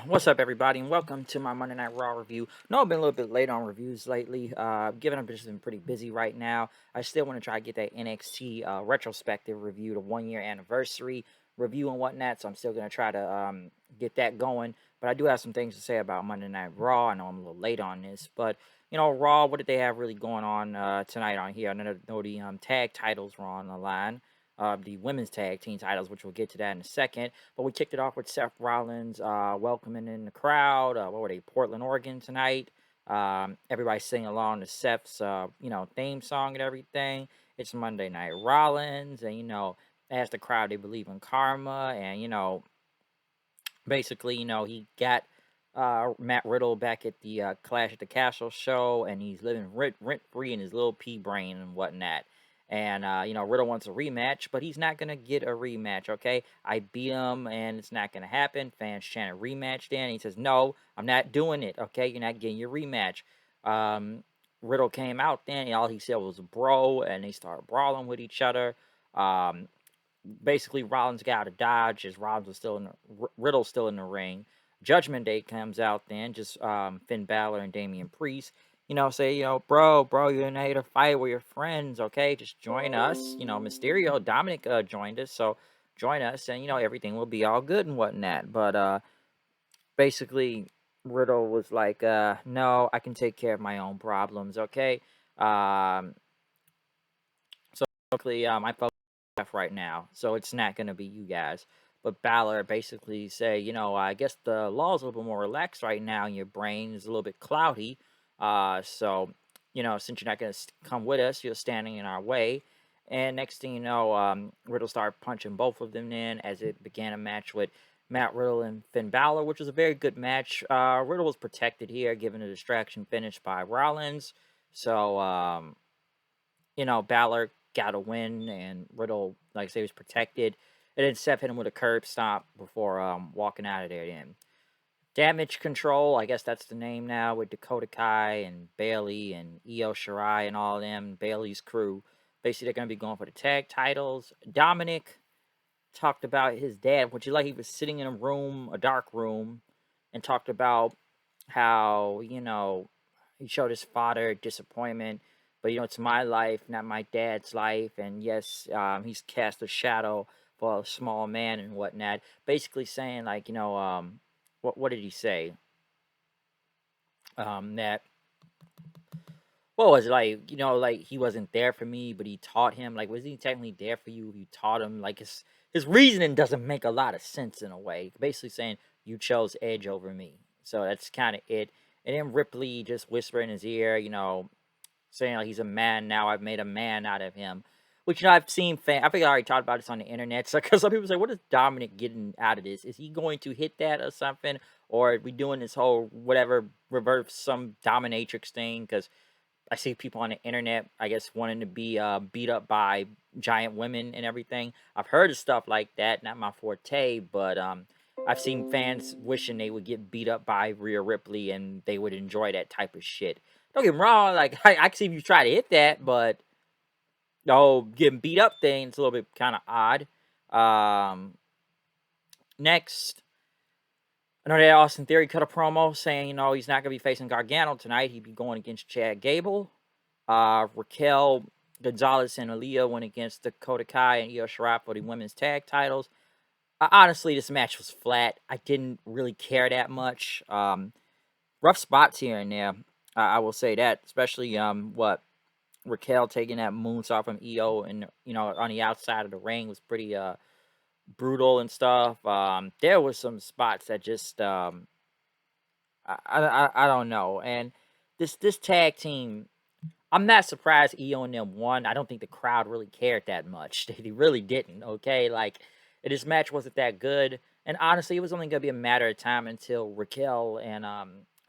What's up, everybody, and welcome to my Monday Night Raw review. No, I've been a little bit late on reviews lately. Given I've just been pretty busy right now, I still want to try to get that NXT retrospective review, the 1 year anniversary review and whatnot. So I'm still gonna try to get that going. But I do have some things to say about Monday Night Raw. I know I'm a little late on this, but Raw. What did they have really going on tonight on here? I know the tag titles were on the line. The women's tag team titles, which we'll get to that in a second. But we kicked it off with Seth Rollins welcoming in the crowd. What were they? Portland, Oregon tonight. Everybody singing along to Seth's theme song and everything. It's Monday Night Rollins, and asked the crowd they believe in karma, and basically he got Matt Riddle back at the Clash at the Castle show, and he's living rent free in his little pea brain and whatnot. And Riddle wants a rematch, but he's not gonna get a rematch. Okay, I beat him, and it's not gonna happen. Fans chanted rematch. Then he says, "No, I'm not doing it. Okay, you're not getting your rematch." Riddle came out then, and all he said was "bro," and they started brawling with each other. Um, Basically Rollins got to dodge as Rollins was still in Riddle still in the ring. Judgment Day comes out then, just Finn Balor and Damian Priest. Say, bro, you're not here to fight with your friends, okay? Just join us. Mysterio, Dominic joined us, so join us, and everything will be all good and whatnot. But basically, Riddle was like, no, I can take care of my own problems, okay? So basically, I focus right now, so it's not going to be you guys. But Balor basically say, I guess the law's a little bit more relaxed right now, and your brain is a little bit cloudy. So, since you're not going to come with us, you're standing in our way. And next thing you know, Riddle started punching both of them in as it began a match with Matt Riddle and Finn Balor, which was a very good match. Riddle was protected here, given a distraction finish by Rollins. So, Balor got a win, and Riddle, like I say, was protected. And then Seth hit him with a curb stomp before walking out of there. Then Damage Control, I guess that's the name now, with Dakota Kai and Bailey and Io Shirai and all of them, Bailey's crew. Basically, they're going to be going for the tag titles. Dominic talked about his dad, which is like he was sitting in a dark room, and talked about how, he showed his father disappointment, but it's my life, not my dad's life. And yes, he's cast a shadow for a small man and whatnot. Basically saying like, what did he say? That what was it like? Like he wasn't there for me, but he taught him. Like, was he technically there for you? You taught him. Like his reasoning doesn't make a lot of sense in a way. Basically saying you chose Edge over me. So that's kind of it. And then Ripley just whisper in his ear, saying like he's a man now. I've made a man out of him. Which I've seen. I think I already talked about this on the internet. So because some people say, what is Dominic getting out of this? Is he going to hit that or something, or are we doing this whole whatever reverse some dominatrix thing? Because I see people on the internet, I guess, wanting to be beat up by giant women and everything. I've heard of stuff like that, not my forte, but I've seen fans wishing they would get beat up by Rhea Ripley and they would enjoy that type of shit. Don't get me wrong, like I can see if you try to hit that, but the whole getting beat up thing, it's a little bit kind of odd. Um, Next, I know that Austin Theory cut a promo saying, he's not going to be facing Gargano tonight. He'd be going against Chad Gable. Raquel Gonzalez and Aaliyah went against Dakota Kai and Io Shirai for the women's tag titles. Honestly, this match was flat. I didn't really care that much. Rough spots here and there. I will say that, especially Raquel taking that moonsault from Io and on the outside of the ring was pretty brutal and stuff. There was some spots that just I don't know. And this tag team, I'm not surprised Io and them won. I don't think the crowd really cared that much. They really didn't. Okay, like this match wasn't that good, and honestly, it was only gonna be a matter of time until Raquel and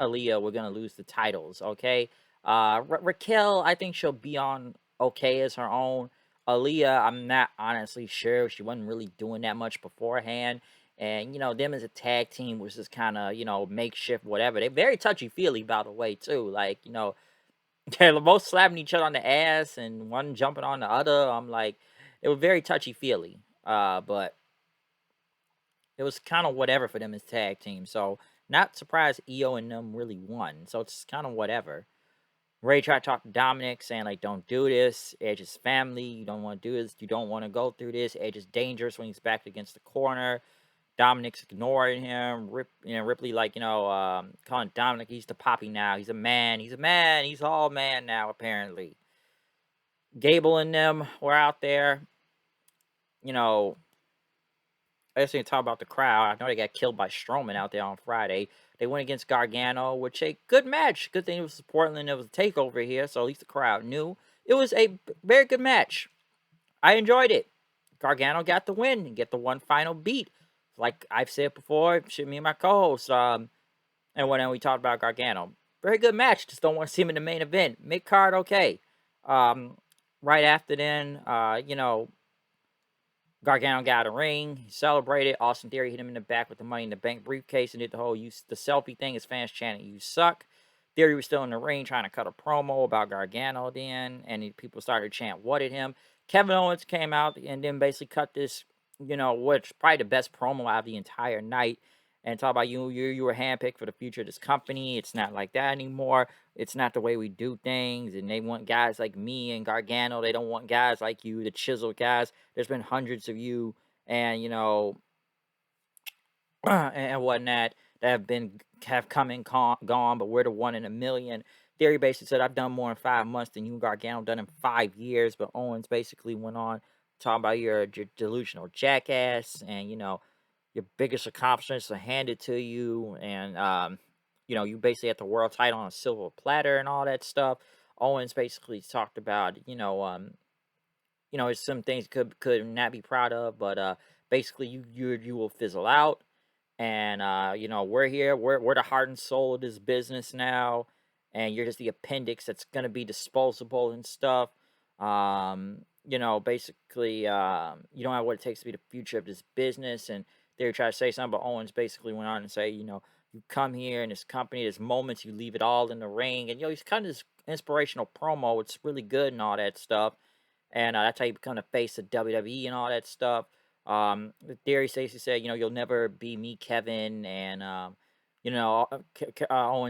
Aaliyah were gonna lose the titles. Okay, Raquel, I think she'll be on okay as her own. Aaliyah, I'm not honestly sure. She wasn't really doing that much beforehand. And them as a tag team was just kind of makeshift, whatever. They're very touchy feely, by the way, too. Like they're both slapping each other on the ass and one jumping on the other. I'm like, it was very touchy feely. But it was kind of whatever for them as tag team. So not surprised EO and them really won. So it's kind of whatever. Ray tried to talk to Dominic, saying like, "Don't do this. Edge is family. You don't want to do this. You don't want to go through this. Edge is dangerous when he's backed against the corner." Dominic's ignoring him. Ripley, like, calling Dominic, he's the poppy now. He's a man. He's a man. He's all man now, apparently. Gable and them were out there. I just need to talk about the crowd. I know they got killed by Strowman out there on Friday. They went against Gargano, which a good match. Good thing it was Portland. It was a takeover here, so at least the crowd knew. It was a very good match. I enjoyed it. Gargano got the win and get the one final beat. Like I've said before, me and my co-host, and when we talked about Gargano. Very good match. Just don't want to see him in the main event. Mid card, okay. Right after then, Gargano got a ring. He celebrated. Austin Theory hit him in the back with the Money in the Bank briefcase and did the whole the selfie thing. His fans chanting, "You suck." Theory was still in the ring trying to cut a promo about Gargano then, and people started to chant, "What at him?" Kevin Owens came out and then basically cut this, which probably the best promo out of the entire night, and talk about you were handpicked for the future of this company. It's not like that anymore. It's not the way we do things, and they want guys like me and Gargano. They don't want guys like you, the chiseled guys. There's been hundreds of you, and and whatnot that have come and gone, but we're the one in a million. Theory basically said, "I've done more in 5 months than you and Gargano done in 5 years." But Owens basically went on talking about you're a delusional jackass, and your biggest accomplishments are handed to you, and you basically had the world title on a silver platter and all that stuff. Owens basically talked about, it's some things could not be proud of, but basically you will fizzle out, and we're here, we're the heart and soul of this business now, and you're just the appendix that's gonna be disposable and stuff. Basically, you don't have what it takes to be the future of this business, and they try to say something, but Owens basically went on and say, you come here in this company, there's moments you leave it all in the ring, and he's kind of this inspirational promo. It's really good and all that stuff, and that's how you become the face of WWE and all that stuff. Theory Stacy said, you'll never be me, Kevin, and Owen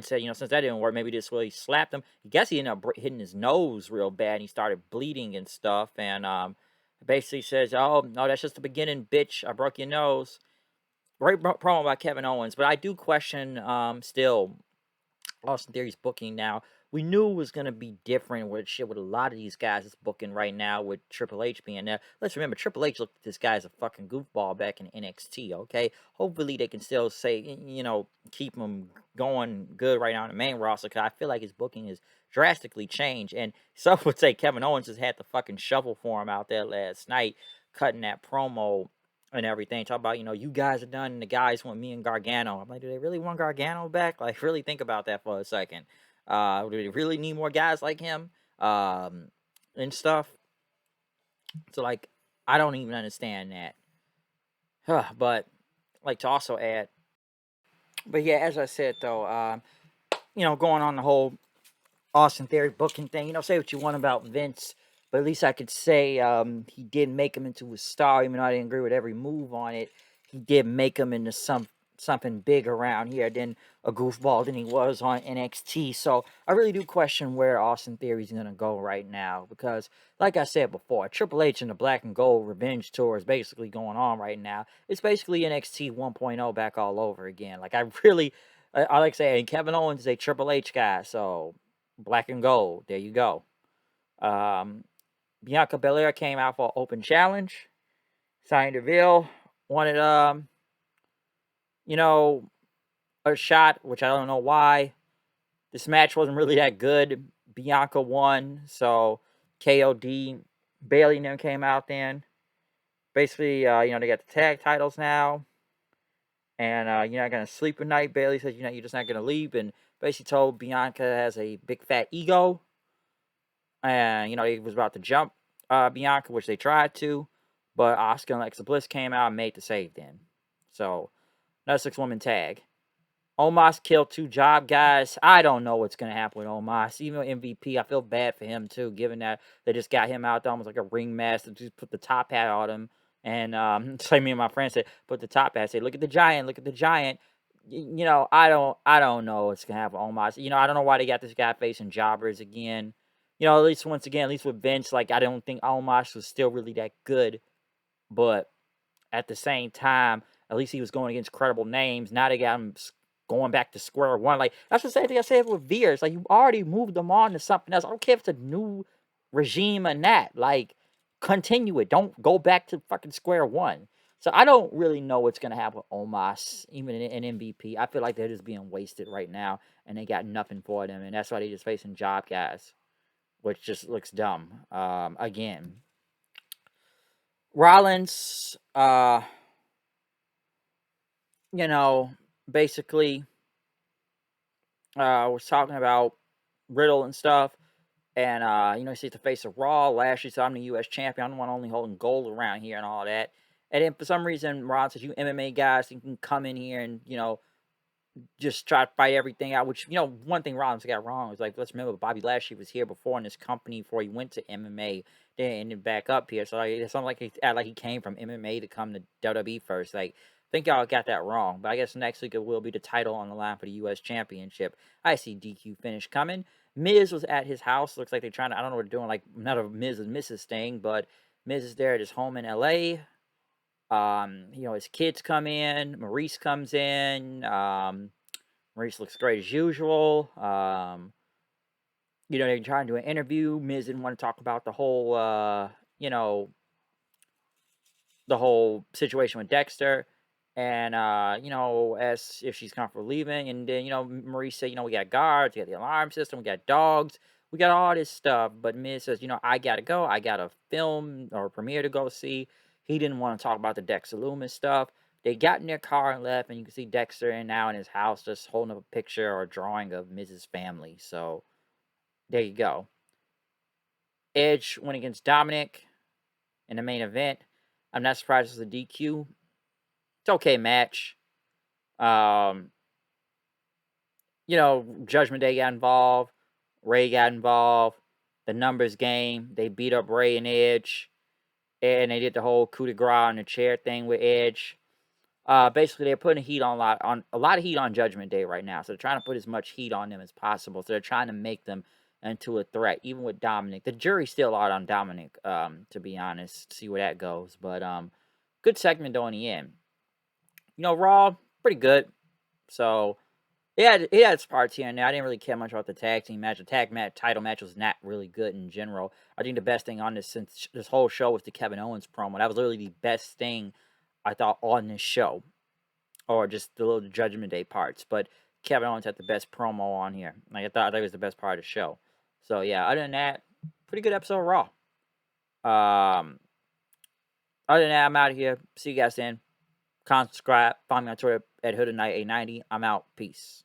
said, since that didn't work, maybe this way he slapped him. I guess he ended up hitting his nose real bad, and he started bleeding and stuff, and basically says, "Oh no, that's just the beginning, bitch. I broke your nose." Great promo by Kevin Owens, but I do question still Austin Theory's booking now. We knew it was gonna be different with a lot of these guys is booking right now with Triple H being there. Let's remember Triple H looked at this guy as a fucking goofball back in NXT. Okay, hopefully they can still say keep him going good right now on the main roster, because I feel like his booking is drastically changed. And some would say Kevin Owens just had the fucking shovel for him out there last night, cutting that promo and everything. Talk about, you guys are done, and the guys want me and Gargano. I'm like, do they really want Gargano back? Like, really think about that for a second. Do they really need more guys like him? And stuff. So, like, I don't even understand that. But, like, to also add, but yeah, as I said, though, going on the whole Austin Theory booking thing, say what you want about Vince, but at least I could say he did make him into a star, even though I didn't agree with every move on it. He did make him into something big around here than a goofball than he was on NXT. So I really do question where Austin Theory is going to go right now, because, like I said before, Triple H and the Black and Gold Revenge Tour is basically going on right now. It's basically NXT 1.0 back all over again. Like, I like saying Kevin Owens is a Triple H guy, so Black and Gold, there you go. Bianca Belair came out for an open challenge. Sonya Deville wanted, a shot, which I don't know why. This match wasn't really that good. Bianca won, so KOD, Bayley and them came out then. Basically, they got the tag titles now. And you're not going to sleep at night. Bayley says, you're just not going to leave. And basically told Bianca has a big fat ego. And, he was about to jump Bianca, which they tried to. But Asuka and Alexa Bliss came out and made the save then. So, another 6-woman tag. Omos killed 2 job guys. I don't know what's going to happen with Omos. Even MVP, I feel bad for him too, given that they just got him out there almost like a ringmaster, just put the top hat on him. And it's like me and my friend said, put the top hat, say, look at the giant, look at the giant. I don't know what's gonna happen on my. I don't know why they got this guy facing jobbers again. At least once again, at least with Vince, like I don't think Omos was still really that good, but at the same time, at least he was going against credible names. Now they got him going back to square one. Like that's the same thing I said with Veer. It's like you already moved them on to something else. I don't care if it's a new regime or not. Like continue it. Don't go back to fucking square one. So I don't really know what's gonna happen with Omos, even in MVP. I feel like they're just being wasted right now, and they got nothing for them, and that's why they just facing job guys, which just looks dumb. Again, Rollins, you know, basically was talking about Riddle and stuff. And he's at the face of Raw. Last year, so I'm the U.S. champion. I'm the one only holding gold around here and all that. And then for some reason, Ron says, you MMA guys, you can come in here and, just try to fight everything out, which, one thing Rollins got wrong is like, let's remember Bobby Lashley was here before in this company before he went to MMA, then ended back up here. So like, it's not like he came from MMA to come to WWE first. Like, I think y'all got that wrong. But I guess next week it will be the title on the line for the U.S. Championship. I see DQ finish coming. Miz was at his house. Looks like they're trying to, I don't know what they're doing, like, not a Miz and Mrs. thing, but Miz is there at his home in LA. His kids come in, Maurice comes in, Maurice looks great as usual. They're trying to do an interview. Miz didn't want to talk about the whole situation with Dexter. And, asked if she's comfortable leaving. And then, Maurice said, we got guards, we got the alarm system, we got dogs, we got all this stuff. But Miz says, I got to go. I got a film or a premiere to go see. He didn't want to talk about the Dexter Loomis stuff. They got in their car and left, and you can see Dexter now in his house just holding up a picture or a drawing of Mrs. Family. So there you go. Edge went against Dominic in the main event. I'm not surprised it was a DQ. It's okay match. Judgment Day got involved. Ray got involved. The numbers game. They beat up Ray and Edge. And they did the whole coup de grace on the chair thing with Edge. Basically, they're putting heat on a lot of heat on Judgment Day right now. So they're trying to put as much heat on them as possible. So they're trying to make them into a threat, even with Dominic. The jury's still out on Dominic, to be honest. See where that goes. But good segment though in the end. Raw, pretty good. So it had its parts here and there. I didn't really care much about the tag team match. The tag match, title match was not really good in general. I think the best thing on this whole show was the Kevin Owens promo. That was literally the best thing I thought on this show, or just the little Judgment Day parts. But Kevin Owens had the best promo on here. Like I thought it was the best part of the show. So yeah, other than that, pretty good episode of Raw. Other than that, I'm out of here. See you guys then. Subscribe. Find me on Twitter at HoodandKnight890. I'm out. Peace.